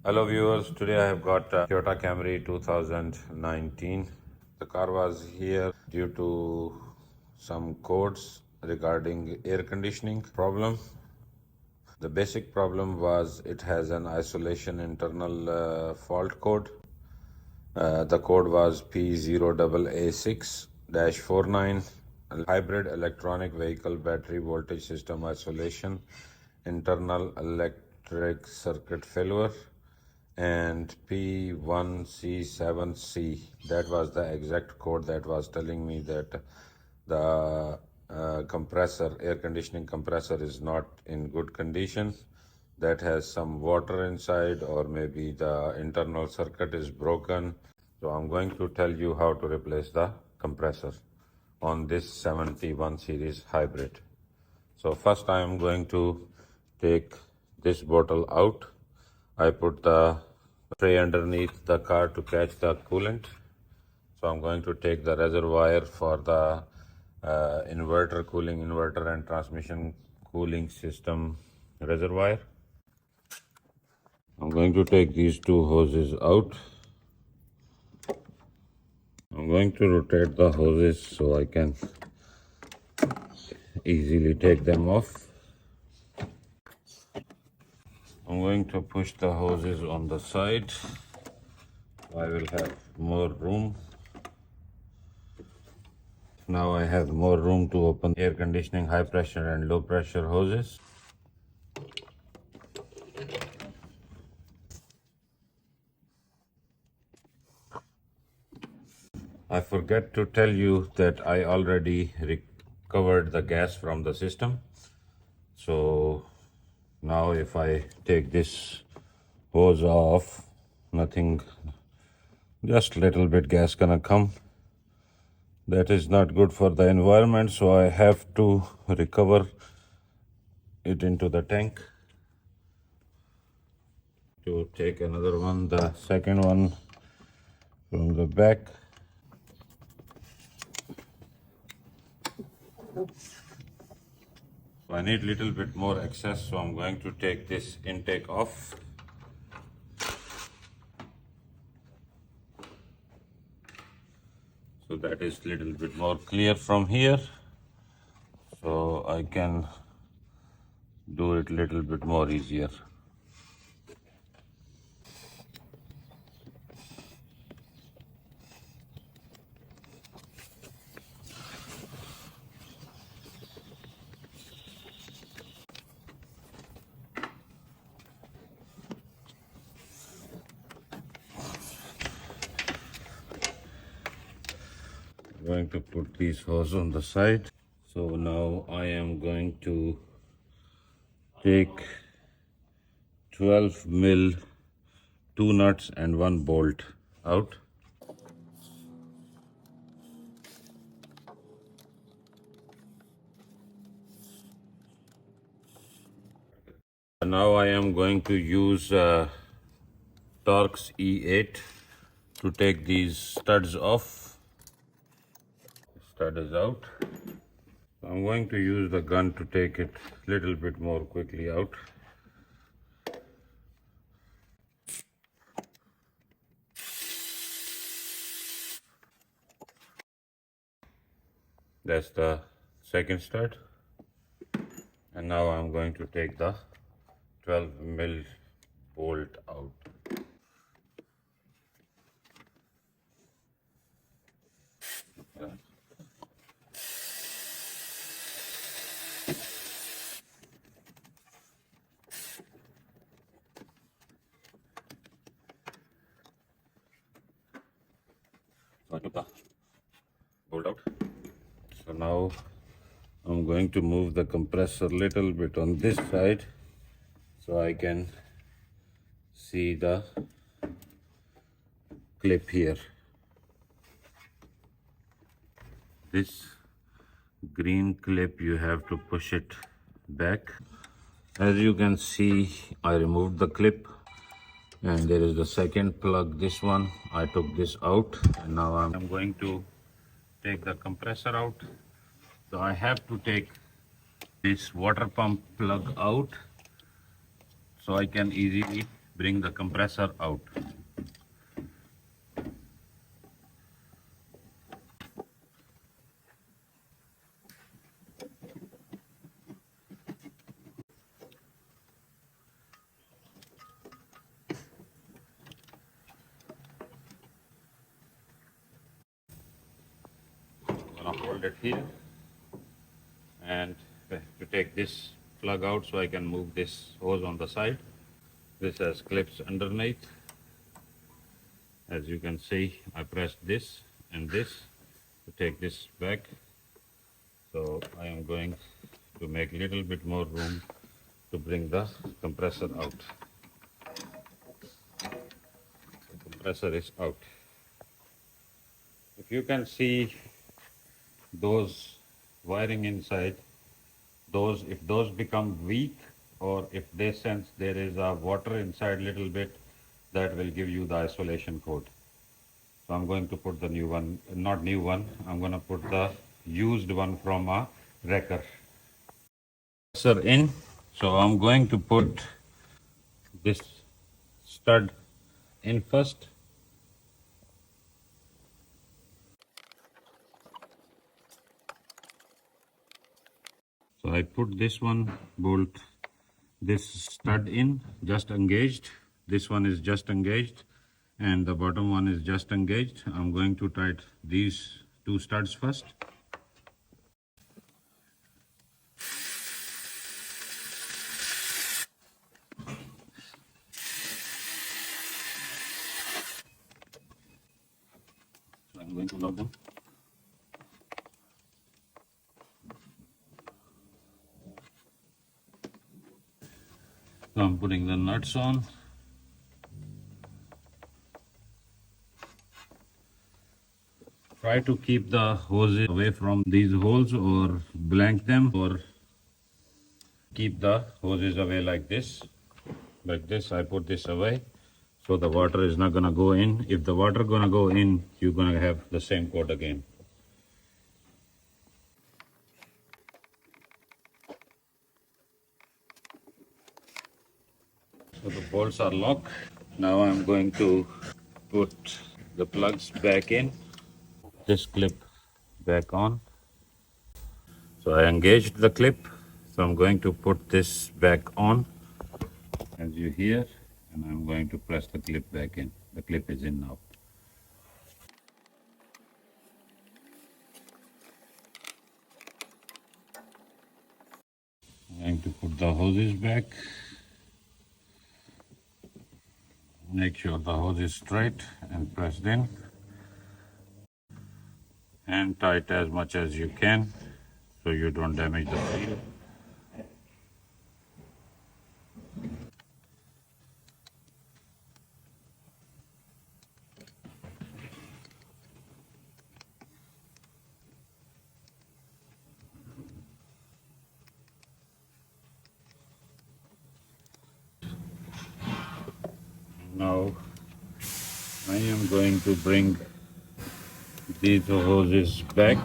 Hello viewers, today I have got Toyota Camry 2019. The car was here due to some codes regarding air conditioning problem. The basic problem was it has an isolation internal fault code. The code was P0AA6-49, hybrid electronic vehicle battery voltage system isolation, internal electric circuit failure, and P1C7C. That was the exact code that was telling me that the compressor, air conditioning compressor, is not in good condition. That has some water inside, or maybe the internal circuit is broken. So I'm going to tell you how to replace the compressor on this 71 series hybrid. So first I am going to take this bottle out. I put the tray underneath the car to catch the coolant. So I'm going to take the reservoir for the inverter, cooling inverter and transmission cooling system reservoir. I'm going to take these two hoses out. I'm going to rotate the hoses so I can easily take them off. I'm going to push the hoses on the side. I will have more room. Now I have more room to open air conditioning high pressure and low pressure hoses. I forget to tell you that I already recovered the gas from the system. So now if I take this hose off, nothing, just little bit gas gonna come. That is not good for the environment, so I have to recover it into the tank. To take another one, the second one from the back. So I need little bit more access, so I'm going to take this intake off. So that is little bit more clear from here. So I can do it little bit more easier. I'm going to put these hoses on the side. So now I am going to take 12 mil, 2 nuts and 1 bolt out. Now I am going to use Torx E8 to take these studs off. Stud is out. I'm going to use the gun to take it little bit more quickly out. That's the second stud. And now I'm going to take the 12 mil bolt out. So I took the bolt out. So now I'm going to move the compressor little bit on this side so I can see the clip here. This green clip, you have to push it back. As you can see, I removed the clip, and there is the second plug, this one. I took this out, and now I'm going to take the compressor out. So I have to take this water pump plug out so I can easily bring the compressor out. I'm gonna hold it here and to take this plug out so I can move this hose on the side. This has clips underneath. As you can see, I pressed this and this to take this back. So I am going to make a little bit more room to bring the compressor out. The compressor is out. If you can see those wiring inside, if those become weak or if they sense there is a water inside little bit, that will give you the isolation code. So I'm going to put the new one, not new one, I'm going to put the used one from a wrecker. Compressor in, so I'm going to put this stud in first. So I put this one bolt, this stud in, just engaged. This one is just engaged and the bottom one is just engaged. I'm going to tighten these two studs first. So I'm going to lock them. So I'm putting the nuts on. Try to keep the hoses away from these holes or blank them, or keep the hoses away like this. Like this, I put this away so the water is not gonna go in. If the water gonna go in, you're gonna have the same code again. So the bolts are locked. Now I'm going to put the plugs back in. This clip back on. So I engaged the clip. So I'm going to put this back on, as you hear, and I'm going to press the clip back in. The clip is in now. I'm going to put the hoses back. Make sure the hose is straight and pressed in. And tight as much as you can so you don't damage the seal. Now I am going to bring these hoses back.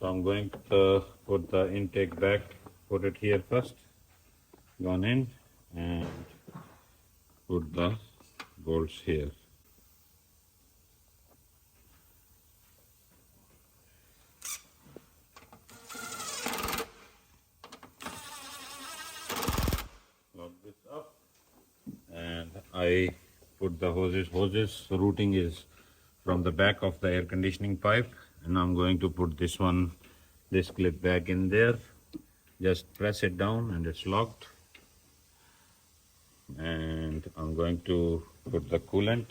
So I'm going to put the intake back, put it here first, gone in, and put the bolts here. Lock this up, and I put the hoses. Hoses routing is from the back of the air conditioning pipe, and I'm going to put this one, this clip back in there. Just press it down and it's locked. And I'm going to put the coolant.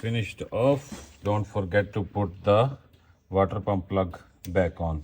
Finished off. Don't forget to put the water pump plug back on.